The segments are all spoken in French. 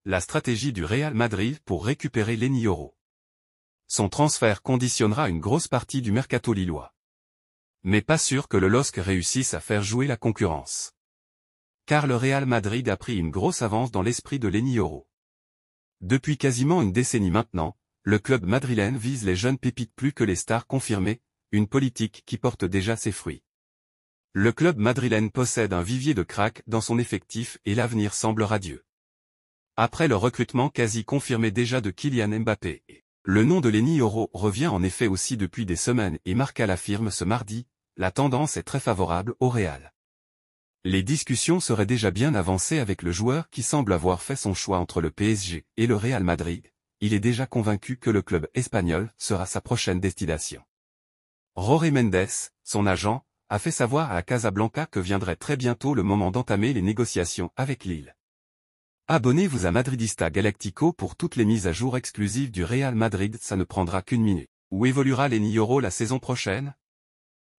la stratégie du Real Madrid pour récupérer Lenny Yoro. Son transfert conditionnera une grosse partie du mercato lillois. Mais pas sûr que le LOSC réussisse à faire jouer la concurrence. Car le Real Madrid a pris une grosse avance dans l'esprit de Lenny Yoro. Depuis quasiment une décennie maintenant, le club madrilène vise les jeunes pépites plus que les stars confirmées, une politique qui porte déjà ses fruits. Le club madrilène possède un vivier de cracks dans son effectif et l'avenir semble radieux. Après le recrutement quasi confirmé déjà de Kylian Mbappé, le nom de Lenny Yoro revient en effet aussi depuis des semaines et Marca l'affirme ce mardi, la tendance est très favorable au Real. Les discussions seraient déjà bien avancées avec le joueur qui semble avoir fait son choix entre le PSG et le Real Madrid. Il est déjà convaincu que le club espagnol sera sa prochaine destination. Jorge Mendes, son agent, a fait savoir à Casablanca que viendrait très bientôt le moment d'entamer les négociations avec Lille. Abonnez-vous à Madridista Galactico pour toutes les mises à jour exclusives du Real Madrid, ça ne prendra qu'une minute. Où évoluera Lenny Yoro la saison prochaine?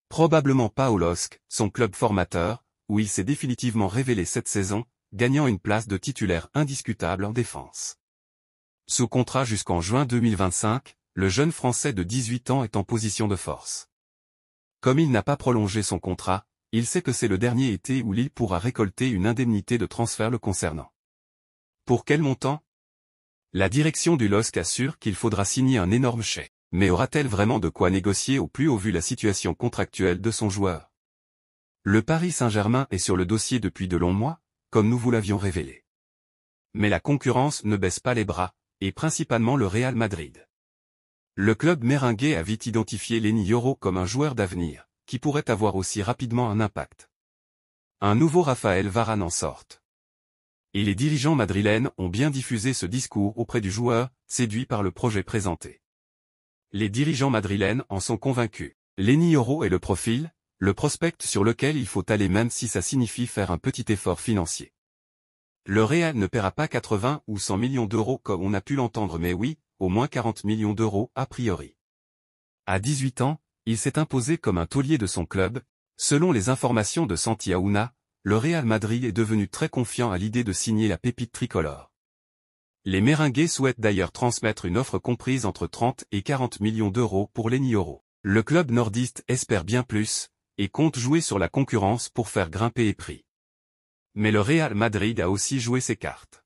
Probablement pas au LOSC, son club formateur, où il s'est définitivement révélé cette saison, gagnant une place de titulaire indiscutable en défense. Sous contrat jusqu'en juin 2025, le jeune Français de 18 ans est en position de force. Comme il n'a pas prolongé son contrat, il sait que c'est le dernier été où Lille pourra récolter une indemnité de transfert le concernant. Pour quel montant? La direction du LOSC assure qu'il faudra signer un énorme chèque. Mais aura-t-elle vraiment de quoi négocier au plus haut vu la situation contractuelle de son joueur? Le Paris Saint-Germain est sur le dossier depuis de longs mois, comme nous vous l'avions révélé. Mais la concurrence ne baisse pas les bras, et principalement le Real Madrid. Le club merengue a vite identifié Lenny Yoro comme un joueur d'avenir, qui pourrait avoir aussi rapidement un impact. Un nouveau Raphaël Varane en sorte. Et les dirigeants madrilènes ont bien diffusé ce discours auprès du joueur, séduit par le projet présenté. Les dirigeants madrilènes en sont convaincus. Lenny Yoro est le profil, le prospect sur lequel il faut aller même si ça signifie faire un petit effort financier. Le Real ne paiera pas 80 ou 100 millions d'euros comme on a pu l'entendre mais oui, au moins 40 millions d'euros a priori. À 18 ans, il s'est imposé comme un taulier de son club. Selon les informations de Santi Aouna, le Real Madrid est devenu très confiant à l'idée de signer la pépite tricolore. Les merengues souhaitent d'ailleurs transmettre une offre comprise entre 30 et 40 millions d'euros pour Lenny Yoro. Le club nordiste espère bien plus, et compte jouer sur la concurrence pour faire grimper les prix. Mais le Real Madrid a aussi joué ses cartes.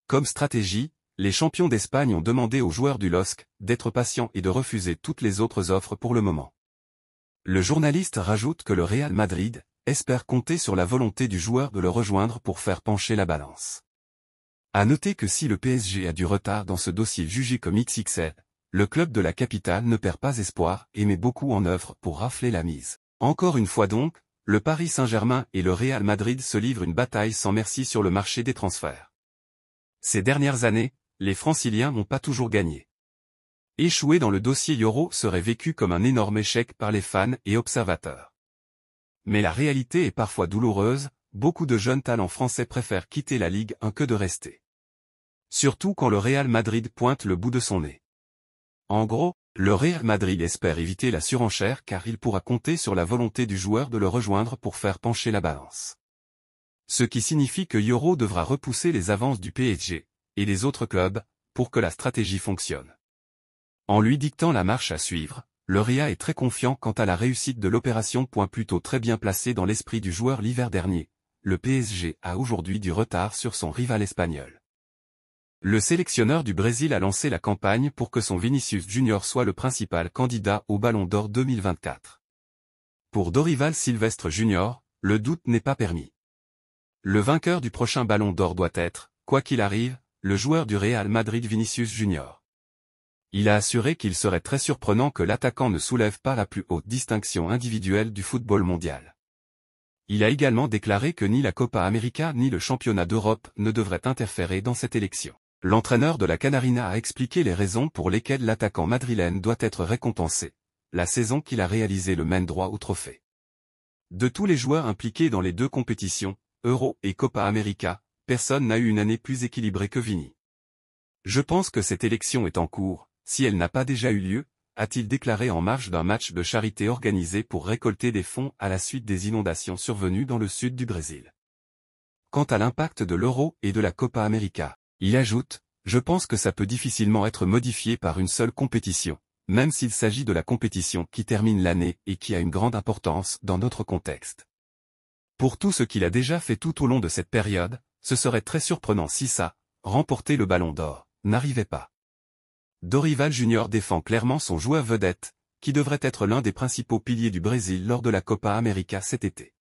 Comme stratégie, les champions d'Espagne ont demandé aux joueurs du LOSC d'être patients et de refuser toutes les autres offres pour le moment. Le journaliste rajoute que le Real Madrid espère compter sur la volonté du joueur de le rejoindre pour faire pencher la balance. À noter que si le PSG a du retard dans ce dossier jugé comme XXL, le club de la capitale ne perd pas espoir et met beaucoup en œuvre pour rafler la mise. Encore une fois donc, le Paris Saint-Germain et le Real Madrid se livrent une bataille sans merci sur le marché des transferts. Ces dernières années, les Franciliens n'ont pas toujours gagné. Échouer dans le dossier Yoro serait vécu comme un énorme échec par les fans et observateurs. Mais la réalité est parfois douloureuse, beaucoup de jeunes talents français préfèrent quitter la Ligue 1 que de rester. Surtout quand le Real Madrid pointe le bout de son nez. En gros, le Real Madrid espère éviter la surenchère car il pourra compter sur la volonté du joueur de le rejoindre pour faire pencher la balance. Ce qui signifie que Yoro devra repousser les avances du PSG et les autres clubs pour que la stratégie fonctionne. En lui dictant la marche à suivre, le Real est très confiant quant à la réussite de l'opération. Plutôt très bien placé dans l'esprit du joueur l'hiver dernier, le PSG a aujourd'hui du retard sur son rival espagnol. Le sélectionneur du Brésil a lancé la campagne pour que son Vinicius Junior soit le principal candidat au Ballon d'Or 2024. Pour Dorival Silvestre Junior, le doute n'est pas permis. Le vainqueur du prochain Ballon d'Or doit être, quoi qu'il arrive, le joueur du Real Madrid Vinicius Junior. Il a assuré qu'il serait très surprenant que l'attaquant ne soulève pas la plus haute distinction individuelle du football mondial. Il a également déclaré que ni la Copa América ni le championnat d'Europe ne devraient interférer dans cette élection. L'entraîneur de la Canarina a expliqué les raisons pour lesquelles l'attaquant madrilène doit être récompensé. La saison qu'il a réalisée le mène droit au trophée. De tous les joueurs impliqués dans les deux compétitions, Euro et Copa América, personne n'a eu une année plus équilibrée que Vini. Je pense que cette élection est en cours, si elle n'a pas déjà eu lieu, a-t-il déclaré en marge d'un match de charité organisé pour récolter des fonds à la suite des inondations survenues dans le sud du Brésil. Quant à l'impact de l'Euro et de la Copa América, Il ajoute, je pense que ça peut difficilement être modifié par une seule compétition, même s'il s'agit de la compétition qui termine l'année et qui a une grande importance dans notre contexte. Pour tout ce qu'il a déjà fait tout au long de cette période, ce serait très surprenant si ça, remporter le Ballon d'Or, n'arrivait pas. Dorival Junior défend clairement son joueur vedette, qui devrait être l'un des principaux piliers du Brésil lors de la Copa América cet été.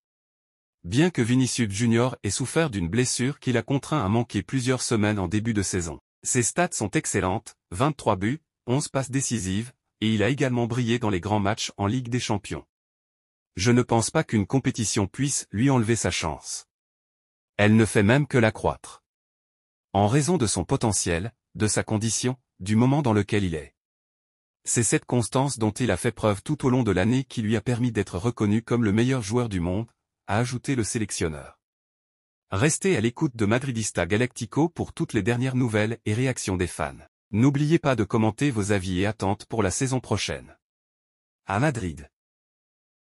Bien que Vinícius Junior ait souffert d'une blessure qui l'a contraint à manquer plusieurs semaines en début de saison, ses stats sont excellentes, 23 buts, 11 passes décisives, et il a également brillé dans les grands matchs en Ligue des Champions. Je ne pense pas qu'une compétition puisse lui enlever sa chance. Elle ne fait même que l'accroître. En raison de son potentiel, de sa condition, du moment dans lequel il est. C'est cette constance dont il a fait preuve tout au long de l'année qui lui a permis d'être reconnu comme le meilleur joueur du monde, a ajouté le sélectionneur. Restez à l'écoute de Madridista Galactico pour toutes les dernières nouvelles et réactions des fans. N'oubliez pas de commenter vos avis et attentes pour la saison prochaine. À Madrid.